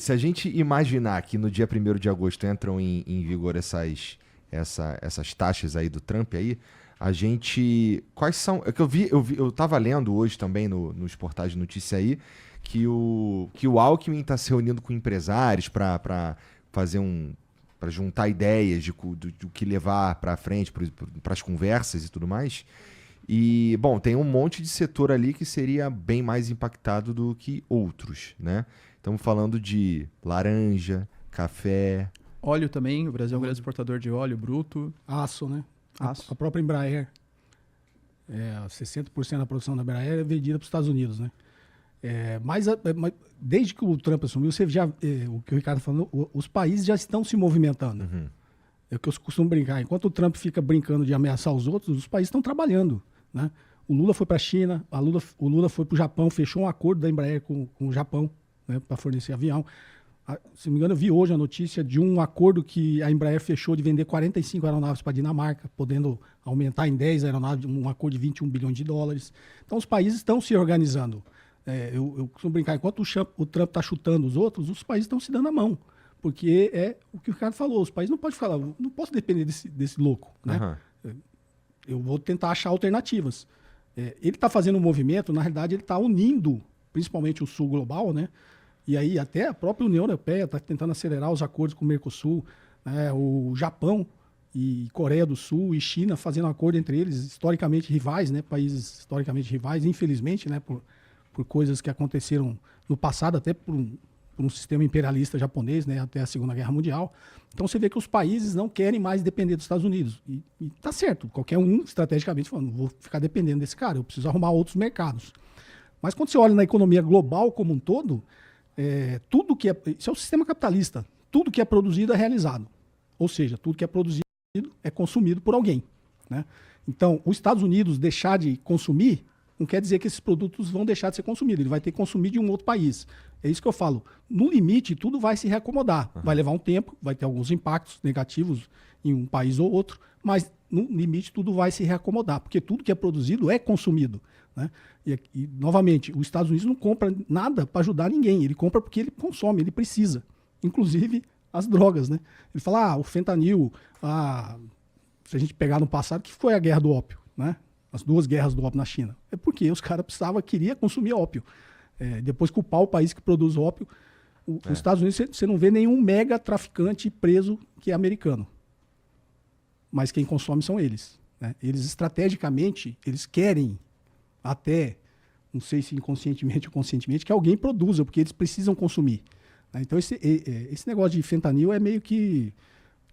se a gente imaginar que no dia 1º de agosto entram em vigor essas taxas aí do Trump aí, a gente... Quais são... É que eu tava lendo hoje também nos portais de notícia aí que o Alckmin está se reunindo com empresários para fazer para juntar ideias do que levar para frente, para as conversas e tudo mais. E, bom, tem um monte de setor ali que seria bem mais impactado do que outros, né? Estamos falando de laranja, café... Óleo também, o Brasil é um grande exportador de óleo bruto. Aço, né? Aço. A própria Embraer. 60% da produção da Embraer é vendida para os Estados Unidos, né? Mas desde que o Trump assumiu, você já, o que o Ricardo falou, os países já estão se movimentando. Uhum. É o que eu costumo brincar. Enquanto o Trump fica brincando de ameaçar os outros, os países estão trabalhando, né? O Lula foi para a China, o Lula foi para o Japão, fechou um acordo da Embraer com o Japão, né, para fornecer avião. Se não me engano, eu vi hoje a notícia de um acordo que a Embraer fechou de vender 45 aeronaves para a Dinamarca, podendo aumentar em 10 aeronaves, um acordo de 21 bilhões de dólares. Então, os países estão se organizando. Eu costumo brincar, enquanto o Trump está chutando os outros, os países estão se dando a mão. Porque é o que o Ricardo falou, os países não podem falar, não posso depender desse louco, né? Uhum. Eu vou tentar achar alternativas. Ele está fazendo um movimento, na realidade, ele está unindo, principalmente o Sul global, né? E aí até a própria União Europeia está tentando acelerar os acordos com o Mercosul, né? O Japão e Coreia do Sul e China fazendo acordo entre eles, historicamente rivais, né? Países historicamente rivais, infelizmente, né? Por coisas que aconteceram no passado, até por um sistema imperialista japonês, né? Até a Segunda Guerra Mundial. Então você vê que os países não querem mais depender dos Estados Unidos. E tá certo, qualquer um estrategicamente falando, não vou ficar dependendo desse cara, eu preciso arrumar outros mercados. Mas quando você olha na economia global como um todo, tudo que isso é o sistema capitalista, tudo que é produzido é realizado. Ou seja, tudo que é produzido é consumido por alguém, né? Então, os Estados Unidos deixar de consumir não quer dizer que esses produtos vão deixar de ser consumidos, ele vai ter que consumir de um outro país. É isso que eu falo. No limite, tudo vai se reacomodar. Uhum. Vai levar um tempo, vai ter alguns impactos negativos em um país ou outro, mas no limite tudo vai se reacomodar, porque tudo que é produzido é consumido, né? E novamente, os Estados Unidos não compra nada para ajudar ninguém, ele compra porque ele consome, ele precisa, inclusive as drogas, né? Ele fala, o fentanil, se a gente pegar no passado, que foi a guerra do ópio, né? As 2 guerras do ópio na China. É porque os caras queriam consumir ópio. Depois culpar o país que produz ópio. Os Estados Unidos, você não vê nenhum mega traficante preso que é americano. Mas quem consome são eles, né? Eles estrategicamente, eles querem até, não sei se inconscientemente ou conscientemente, que alguém produza, porque eles precisam consumir, né? Então esse negócio de fentanil é meio que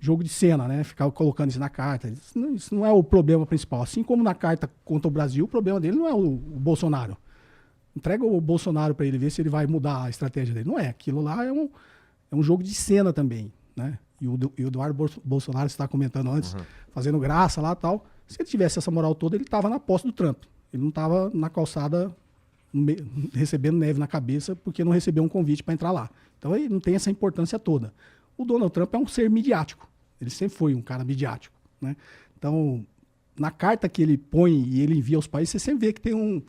jogo de cena, né? Ficar colocando isso na carta. Isso não é o problema principal. Assim como na carta contra o Brasil, o problema dele não é o Bolsonaro. Entrega o Bolsonaro para ele ver se ele vai mudar a estratégia dele. Não é. Aquilo lá é um jogo de cena também, né? E o Eduardo Bolsonaro está comentando antes, fazendo graça lá e tal. Se ele tivesse essa moral toda, ele estava na posse do Trump. Ele não estava na calçada recebendo neve na cabeça porque não recebeu um convite para entrar lá. Então ele não tem essa importância toda. O Donald Trump é um ser midiático. Ele sempre foi um cara midiático, né? Então, na carta que ele põe e ele envia aos países, você sempre vê que tem um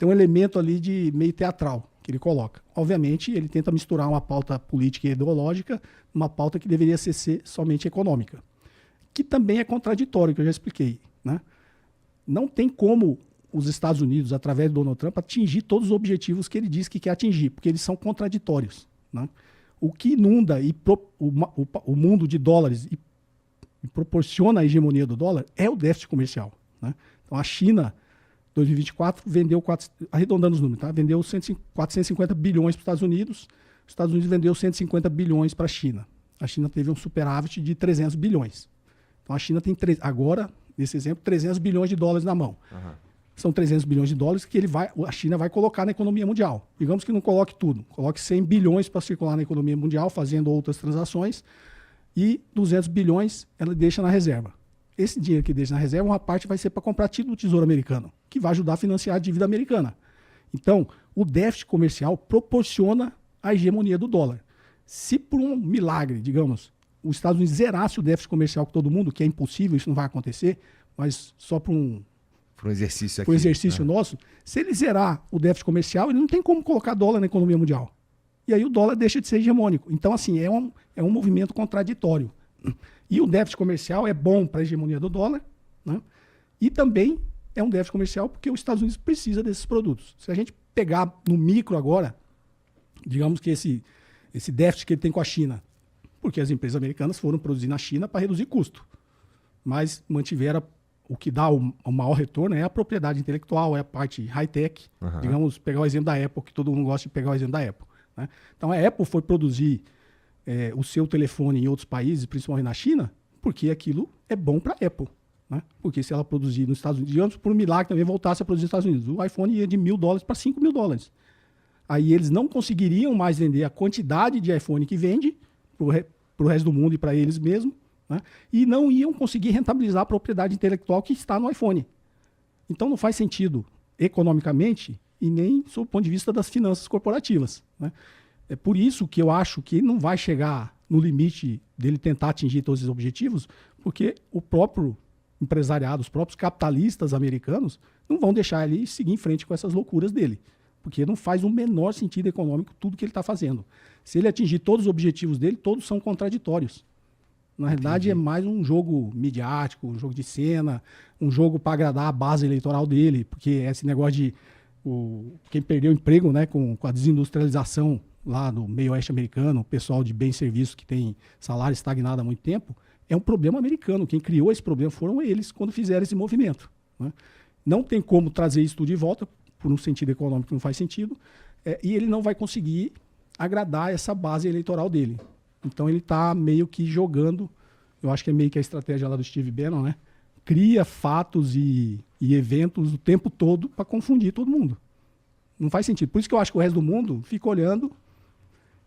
elemento ali de meio teatral que ele coloca. Obviamente, ele tenta misturar uma pauta política e ideológica numa pauta que deveria ser somente econômica, que também é contraditório, que eu já expliquei, né? Não tem como os Estados Unidos, através do Donald Trump, atingir todos os objetivos que ele diz que quer atingir, porque eles são contraditórios, né? O que inunda o mundo de dólares e proporciona a hegemonia do dólar é o déficit comercial, né? Então, a China, 2024, vendeu, arredondando os números, tá? Vendeu 450 bilhões para os Estados Unidos. Os Estados Unidos vendeu 150 bilhões para a China. A China teve um superávit de 300 bilhões. Então, a China tem, agora, nesse exemplo, 300 bilhões de dólares na mão. Uhum. São 300 bilhões de dólares que a China vai colocar na economia mundial. Digamos que não coloque tudo. Coloque 100 bilhões para circular na economia mundial, fazendo outras transações, e 200 bilhões ela deixa na reserva. Esse dinheiro que deixa na reserva, uma parte vai ser para comprar título do Tesouro Americano, que vai ajudar a financiar a dívida americana. Então, o déficit comercial proporciona a hegemonia do dólar. Se por um milagre, digamos, os Estados Unidos zerasse o déficit comercial com todo mundo, que é impossível, isso não vai acontecer, mas só por um exercício aqui, por um exercício nosso, se ele zerar o déficit comercial, ele não tem como colocar dólar na economia mundial. e aí o dólar deixa de ser hegemônico. Então, assim, é um movimento contraditório. E o déficit comercial é bom para a hegemonia do dólar, né? E também é um déficit comercial porque os Estados Unidos precisa desses produtos. Se a gente pegar no micro agora, digamos que esse déficit que ele tem com a China, porque as empresas americanas foram produzir na China para reduzir custo, mas mantiveram o que dá o maior retorno é a propriedade intelectual, é a parte high-tech. Uhum. Digamos, pegar o exemplo da Apple, que todo mundo gosta de pegar o exemplo da Apple, né? Então a Apple foi produzir o seu telefone em outros países, principalmente na China, porque aquilo é bom para a Apple, né? Porque se ela produzir nos Estados Unidos, digamos, por um milagre também voltasse a produzir nos Estados Unidos, o iPhone ia de $1.000 para $5.000. Aí eles não conseguiriam mais vender a quantidade de iPhone que vende para o resto do mundo e para eles mesmos, né? E não iam conseguir rentabilizar a propriedade intelectual que está no iPhone. Então não faz sentido economicamente e nem sob o ponto de vista das finanças corporativas, né? É por isso que eu acho que ele não vai chegar no limite dele tentar atingir todos esses objetivos, porque o próprio empresariado, os próprios capitalistas americanos não vão deixar ele seguir em frente com essas loucuras dele, porque não faz o menor sentido econômico tudo que ele está fazendo. Se ele atingir todos os objetivos dele, todos são contraditórios. Na realidade, é mais um jogo midiático, um jogo de cena, um jogo para agradar a base eleitoral dele, porque esse negócio de quem perdeu o emprego, né, com a desindustrialização lá no meio oeste americano, o pessoal de bens e serviços que tem salário estagnado há muito tempo, é um problema americano. Quem criou esse problema foram eles quando fizeram esse movimento, né? Não tem como trazer isso tudo de volta, por um sentido econômico que não faz sentido, e ele não vai conseguir agradar essa base eleitoral dele. Então ele está meio que jogando, eu acho que é meio que a estratégia lá do Steve Bannon, né? Cria fatos e eventos o tempo todo para confundir todo mundo. Não faz sentido. Por isso que eu acho que o resto do mundo fica olhando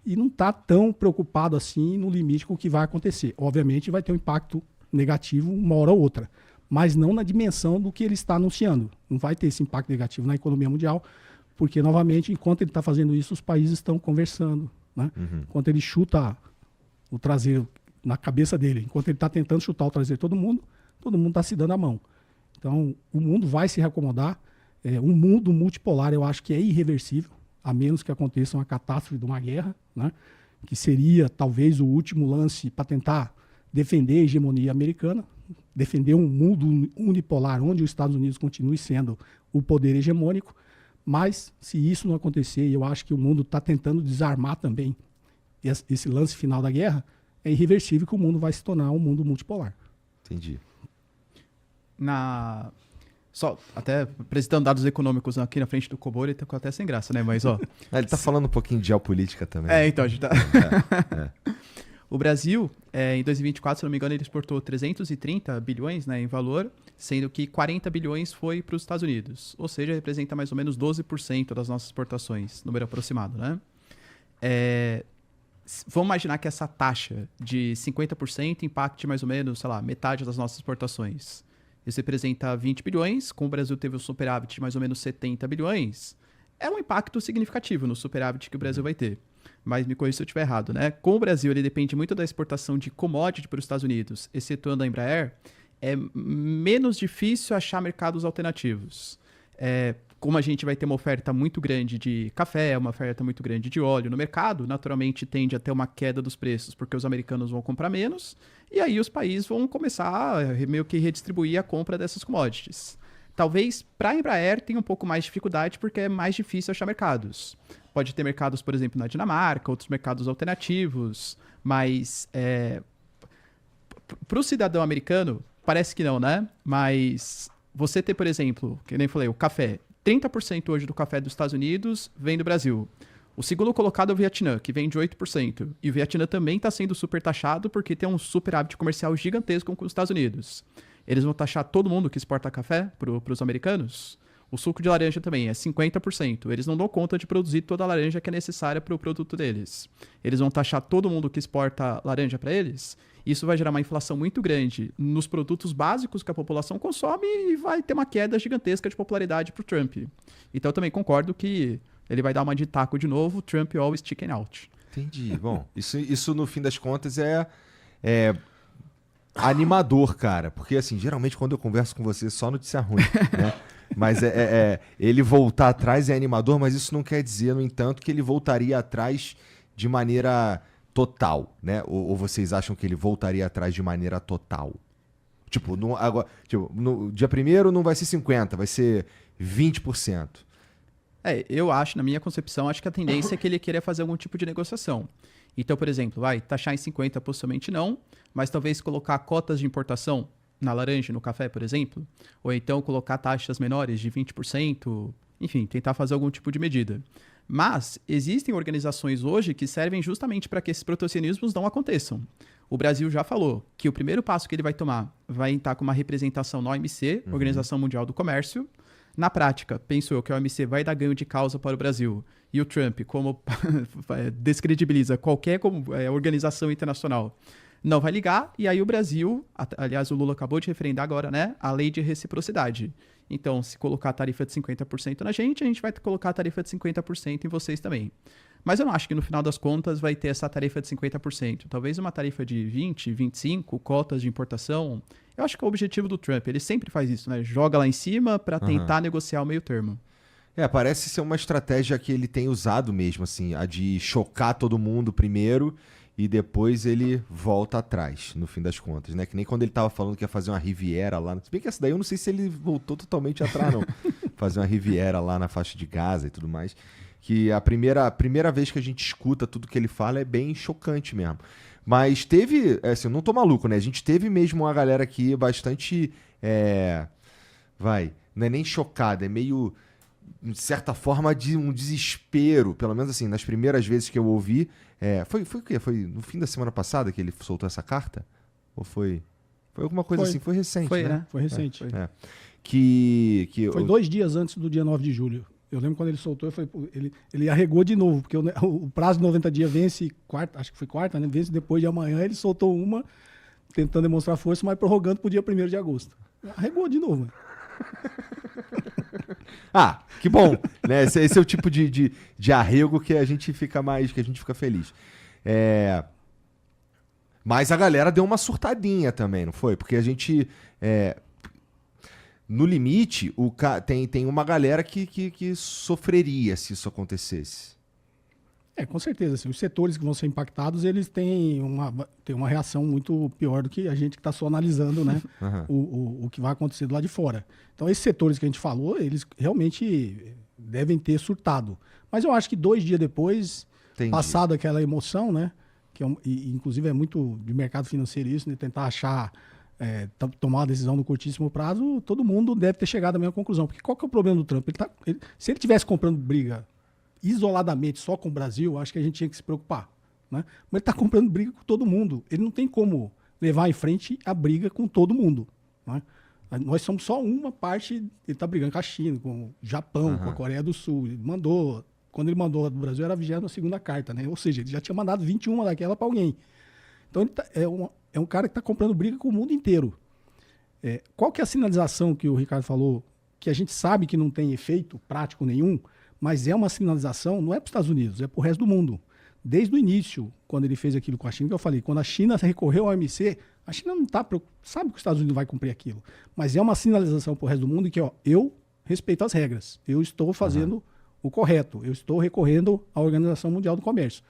e não está tão preocupado assim no limite com o que vai acontecer. Obviamente vai ter um impacto negativo uma hora ou outra, mas não na dimensão do que ele está anunciando. Não vai ter esse impacto negativo na economia mundial, porque, novamente, enquanto ele está fazendo isso, os países estão conversando, né? Enquanto ele chuta o traseiro na cabeça dele, enquanto ele está tentando chutar o traseiro de todo mundo está se dando a mão. Então, o mundo vai se reacomodar. Um mundo multipolar, eu acho que é irreversível, a menos que aconteça uma catástrofe de uma guerra, né? Que seria, talvez, o último lance para tentar defender a hegemonia americana, defender um mundo unipolar, onde os Estados Unidos continue sendo o poder hegemônico. Mas, se isso não acontecer, e eu acho que o mundo está tentando desarmar também esse lance final da guerra, é irreversível que o mundo vai se tornar um mundo multipolar. Entendi. Só, até apresentando dados econômicos aqui na frente do Cobor, ele ficou até sem graça, né? Mas, ó... Ele tá falando um pouquinho de geopolítica também. Então, a gente tá... O Brasil, em 2024, se não me engano, ele exportou 330 bilhões, né, em valor, sendo que 40 bilhões foi para os Estados Unidos. Ou seja, representa mais ou menos 12% das nossas exportações, número aproximado, né? Vamos imaginar que essa taxa de 50% impacte mais ou menos, sei lá, metade das nossas exportações. Isso representa 20 bilhões, como o Brasil teve um superávit de mais ou menos 70 bilhões, é um impacto significativo no superávit que o Brasil vai ter. Mas me corrija se eu estiver errado, né? Como o Brasil ele depende muito da exportação de commodity para os Estados Unidos, excetuando a Embraer, é menos difícil achar mercados alternativos. Como a gente vai ter uma oferta muito grande de café, uma oferta muito grande de óleo no mercado, naturalmente tende a ter uma queda dos preços, porque os americanos vão comprar menos, e aí os países vão começar a meio que redistribuir a compra dessas commodities. Talvez para a Embraer tenha um pouco mais de dificuldade, porque é mais difícil achar mercados. Pode ter mercados, por exemplo, na Dinamarca, outros mercados alternativos, mas para o cidadão americano, parece que não, né? Mas você ter, por exemplo, que nem falei, o café, 30% hoje do café dos Estados Unidos vem do Brasil. O segundo colocado é o Vietnã, que vem de 8%. E o Vietnã também está sendo super taxado porque tem um superávit comercial gigantesco com os Estados Unidos. Eles vão taxar todo mundo que exporta café para os americanos? O suco de laranja também é 50%. Eles não dão conta de produzir toda a laranja que é necessária para o produto deles. Eles vão taxar todo mundo que exporta laranja para eles? Isso vai gerar uma inflação muito grande nos produtos básicos que a população consome e vai ter uma queda gigantesca de popularidade para o Trump. Então eu também concordo que ele vai dar uma de taco de novo, Trump always chicken out. Entendi. Bom, isso no fim das contas é animador, cara. Porque, assim, geralmente quando eu converso com você, só notícia ruim, né? Mas ele voltar atrás é animador, mas isso não quer dizer, no entanto, que ele voltaria atrás de maneira total, né? Ou vocês acham que ele voltaria atrás de maneira total? Tipo, no dia 1º não vai ser 50%, vai ser 20%. Eu acho, na minha concepção, acho que a tendência é que ele queira fazer algum tipo de negociação. Então, por exemplo, taxar em 50% possivelmente não, mas talvez colocar cotas de importação na laranja e no café, por exemplo, ou então colocar taxas menores de 20%, enfim, tentar fazer algum tipo de medida. Mas existem organizações hoje que servem justamente para que esses protecionismos não aconteçam. O Brasil já falou que o primeiro passo que ele vai tomar vai estar com uma representação na OMC, Organização Mundial do Comércio. Na prática, penso eu que a OMC vai dar ganho de causa para o Brasil. E o Trump, como descredibiliza qualquer organização internacional, não vai ligar. E aí o Brasil, aliás, o Lula acabou de referendar agora, né, a lei de reciprocidade. Então, se colocar a tarifa de 50% na gente, a gente vai colocar a tarifa de 50% em vocês também. Mas eu não acho que no final das contas vai ter essa tarifa de 50%. Talvez uma tarifa de 20%, 25%, cotas de importação. Eu acho que é o objetivo do Trump. Ele sempre faz isso, né? Joga lá em cima para tentar negociar o meio termo. Parece ser uma estratégia que ele tem usado mesmo, assim, a de chocar todo mundo primeiro e depois ele volta atrás, no fim das contas, né? Que nem quando ele tava falando que ia fazer uma Riviera lá. Se bem que essa daí eu não sei se ele voltou totalmente atrás, não. Fazer uma Riviera lá na faixa de Gaza e tudo mais. Que a primeira vez que a gente escuta tudo que ele fala é bem chocante mesmo. Mas teve, assim, eu não tô maluco, né? A gente teve mesmo uma galera aqui bastante, não é nem chocada, é meio, de certa forma, de um desespero. Pelo menos assim, nas primeiras vezes que eu ouvi, foi o quê? Foi no fim da semana passada que ele soltou essa carta? Ou foi alguma coisa assim? Foi recente, né? Foi recente. Foi 2 dias antes do dia 9 de julho. Eu lembro quando ele soltou, ele arregou de novo, porque o prazo de 90 dias vence quarta, acho que foi quarta, né? Vence depois de amanhã, ele soltou uma, tentando demonstrar força, mas prorrogando para o dia 1º de agosto. Arregou de novo. Que bom, né? Esse é o tipo de arrego que a gente fica feliz. Mas a galera deu uma surtadinha também, não foi? Porque a gente... No limite, tem uma galera que sofreria se isso acontecesse. Com certeza. Assim, os setores que vão ser impactados, eles têm uma reação muito pior do que a gente que está só analisando, né, o que vai acontecer do lado de fora. Então, esses setores que a gente falou, eles realmente devem ter surtado. Mas eu acho que 2 dias depois, passado aquela emoção, né, e inclusive é muito de mercado financeiro isso, né, tentar achar... tomar a decisão no curtíssimo prazo, todo mundo deve ter chegado à mesma conclusão. Porque qual que é o problema do Trump? Se ele estivesse comprando briga isoladamente só com o Brasil, acho que a gente tinha que se preocupar, né? Mas ele está comprando briga com todo mundo. Ele não tem como levar em frente a briga com todo mundo, né? Nós somos só uma parte. Ele está brigando com a China, com o Japão, com a Coreia do Sul. Quando ele mandou do Brasil, era a 22ª carta, né? Ou seja, ele já tinha mandado 21 daquela para alguém. Então ele é um cara que está comprando briga com o mundo inteiro. Qual que é a sinalização que o Ricardo falou, que a gente sabe que não tem efeito prático nenhum, mas é uma sinalização, não é para os Estados Unidos, é para o resto do mundo. Desde o início, quando ele fez aquilo com a China, que eu falei, quando a China recorreu ao OMC, a China não sabe que os Estados Unidos vai cumprir aquilo. Mas é uma sinalização para o resto do mundo que, eu respeito as regras, eu estou fazendo o correto, eu estou recorrendo à Organização Mundial do Comércio.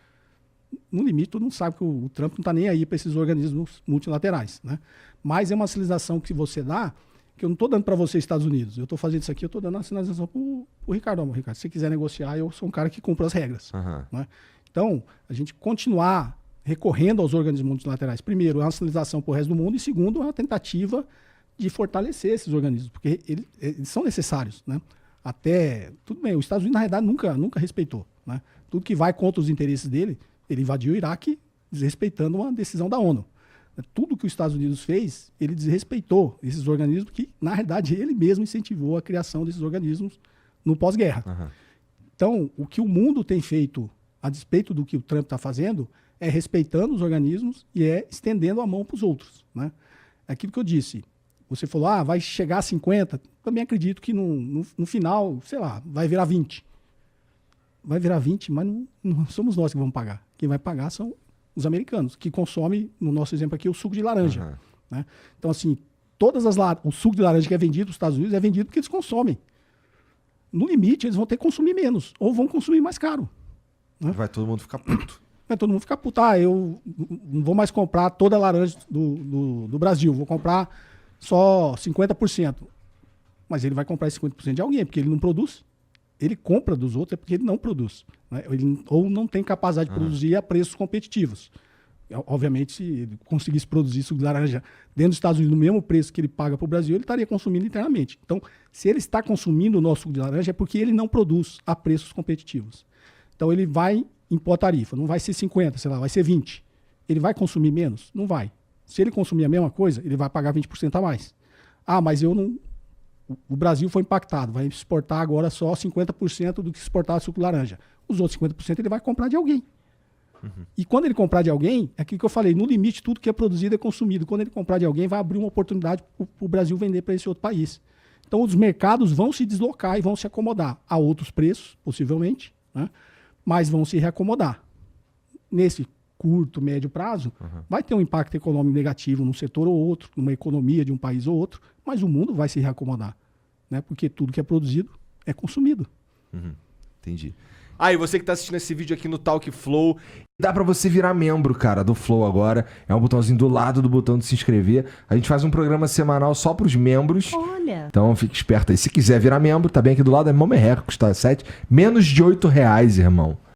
No limite, todo mundo sabe que o Trump não está nem aí para esses organismos multilaterais, né? Mas é uma sinalização que você dá, que eu não estou dando para você, Estados Unidos. Eu estou fazendo isso aqui, eu estou dando uma sinalização para o Ricardo. Ricardo, se você quiser negociar, eu sou um cara que cumpre as regras. Né? Então, a gente continuar recorrendo aos organismos multilaterais, primeiro, é uma sinalização para o resto do mundo, e segundo, é uma tentativa de fortalecer esses organismos, porque eles são necessários, né? Tudo bem, os Estados Unidos, na realidade, nunca respeitou, né? Tudo que vai contra os interesses dele, ele invadiu o Iraque desrespeitando uma decisão da ONU. Tudo que os Estados Unidos fez, ele desrespeitou esses organismos que, na realidade, ele mesmo incentivou a criação desses organismos no pós-guerra. Então, o que o mundo tem feito, a despeito do que o Trump está fazendo, é respeitando os organismos e é estendendo a mão para os outros, né? É aquilo que eu disse. Você falou, vai chegar a 50. Também acredito que no final, sei lá, vai virar 20. Vai virar 20, mas não somos nós que vamos pagar. Quem vai pagar são os americanos, que consomem, no nosso exemplo aqui, o suco de laranja. Né? Então, assim, o suco de laranja que é vendido nos Estados Unidos é vendido porque eles consomem. no limite, eles vão ter que consumir menos, ou vão consumir mais caro. Vai todo mundo ficar puto. Vai todo mundo ficar puto. Eu não vou mais comprar toda a laranja do Brasil, vou comprar só 50%. Mas ele vai comprar esse 50% de alguém, porque ele não produz. Ele compra dos outros é porque ele não produz. Né? Ou não tem capacidade de produzir a preços competitivos. Obviamente, se ele conseguisse produzir suco de laranja dentro dos Estados Unidos no mesmo preço que ele paga para o Brasil, ele estaria consumindo internamente. Então, se ele está consumindo o nosso suco de laranja, é porque ele não produz a preços competitivos. Então, ele vai impor tarifa. Não vai ser 50, sei lá, vai ser 20. Ele vai consumir menos? Não vai. Se ele consumir a mesma coisa, ele vai pagar 20% a mais. Mas eu não... O Brasil foi impactado, vai exportar agora só 50% do que exportava suco de laranja. Os outros 50% ele vai comprar de alguém. E quando ele comprar de alguém, é aquilo que eu falei, no limite tudo que é produzido é consumido. Quando ele comprar de alguém, vai abrir uma oportunidade para o Brasil vender para esse outro país. Então os mercados vão se deslocar e vão se acomodar a outros preços, possivelmente, né? Mas vão se reacomodar. Nesse curto, médio prazo, vai ter um impacto econômico negativo num setor ou outro, numa economia de um país ou outro, mas o mundo vai se reacomodar, né? Porque tudo que é produzido é consumido. Entendi. E você que tá assistindo esse vídeo aqui no Talk Flow, dá pra você virar membro, cara, do Flow agora. É um botãozinho do lado do botão de se inscrever. A gente faz um programa semanal só pros membros. Olha. Então fique esperto aí. Se quiser virar membro, tá bem aqui do lado, é mó merreca, custa menos de R$8, irmão.